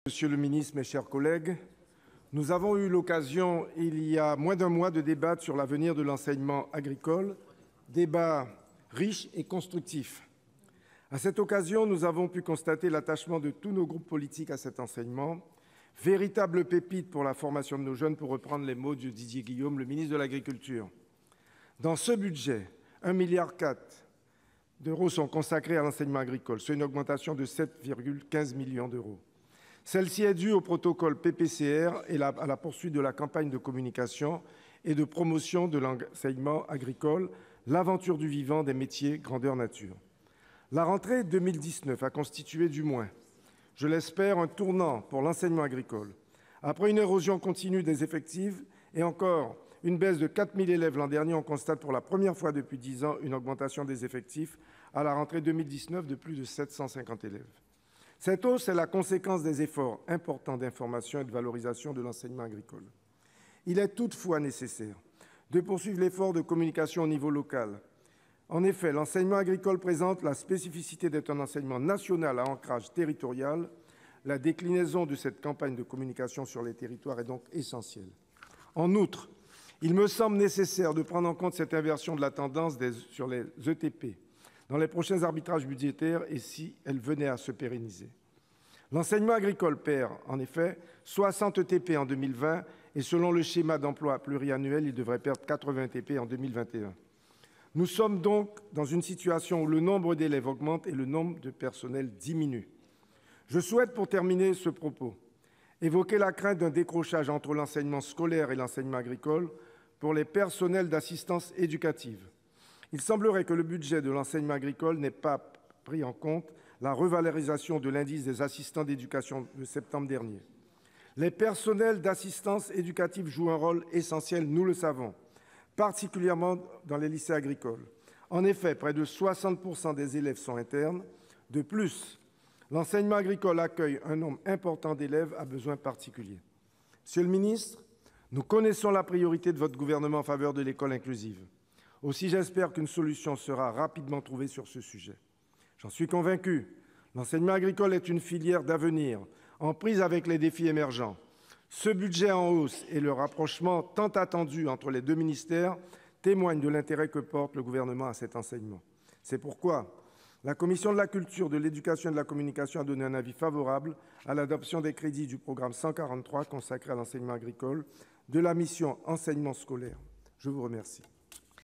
Monsieur le ministre, mes chers collègues, nous avons eu l'occasion, il y a moins d'un mois, de débattre sur l'avenir de l'enseignement agricole, débat riche et constructif. À cette occasion, nous avons pu constater l'attachement de tous nos groupes politiques à cet enseignement, véritable pépite pour la formation de nos jeunes, pour reprendre les mots de Didier Guillaume, le ministre de l'Agriculture. Dans ce budget, 1,4 milliard d'euros sont consacrés à l'enseignement agricole, soit une augmentation de 7,15 millions d'euros. Celle-ci est due au protocole PPCR et à la poursuite de la campagne de communication et de promotion de l'enseignement agricole, l'aventure du vivant des métiers grandeur nature. La rentrée 2019 a constitué du moins, je l'espère, un tournant pour l'enseignement agricole. Après une érosion continue des effectifs et encore une baisse de 4 000 élèves l'an dernier, on constate pour la première fois depuis 10 ans une augmentation des effectifs à la rentrée 2019 de plus de 750 élèves. Cette hausse est la conséquence des efforts importants d'information et de valorisation de l'enseignement agricole. Il est toutefois nécessaire de poursuivre l'effort de communication au niveau local. En effet, l'enseignement agricole présente la spécificité d'être un enseignement national à ancrage territorial. La déclinaison de cette campagne de communication sur les territoires est donc essentielle. En outre, il me semble nécessaire de prendre en compte cette inversion de la tendance sur les ETP dans les prochains arbitrages budgétaires et si elle venait à se pérenniser. L'enseignement agricole perd, en effet, 60 ETP en 2020 et selon le schéma d'emploi pluriannuel, il devrait perdre 80 ETP en 2021. Nous sommes donc dans une situation où le nombre d'élèves augmente et le nombre de personnel diminue. Je souhaite, pour terminer ce propos, évoquer la crainte d'un décrochage entre l'enseignement scolaire et l'enseignement agricole pour les personnels d'assistance éducative. Il semblerait que le budget de l'enseignement agricole n'ait pas pris en compte la revalorisation de l'indice des assistants d'éducation de septembre dernier. Les personnels d'assistance éducative jouent un rôle essentiel, nous le savons, particulièrement dans les lycées agricoles. En effet, près de 60% des élèves sont internes. De plus, l'enseignement agricole accueille un nombre important d'élèves à besoins particuliers. Monsieur le ministre, nous connaissons la priorité de votre gouvernement en faveur de l'école inclusive. Aussi, j'espère qu'une solution sera rapidement trouvée sur ce sujet. J'en suis convaincu, l'enseignement agricole est une filière d'avenir, en prise avec les défis émergents. Ce budget en hausse et le rapprochement tant attendu entre les deux ministères témoignent de l'intérêt que porte le gouvernement à cet enseignement. C'est pourquoi la Commission de la Culture, de l'Éducation et de la Communication a donné un avis favorable à l'adoption des crédits du programme 143 consacré à l'enseignement agricole de la mission enseignement scolaire. Je vous remercie.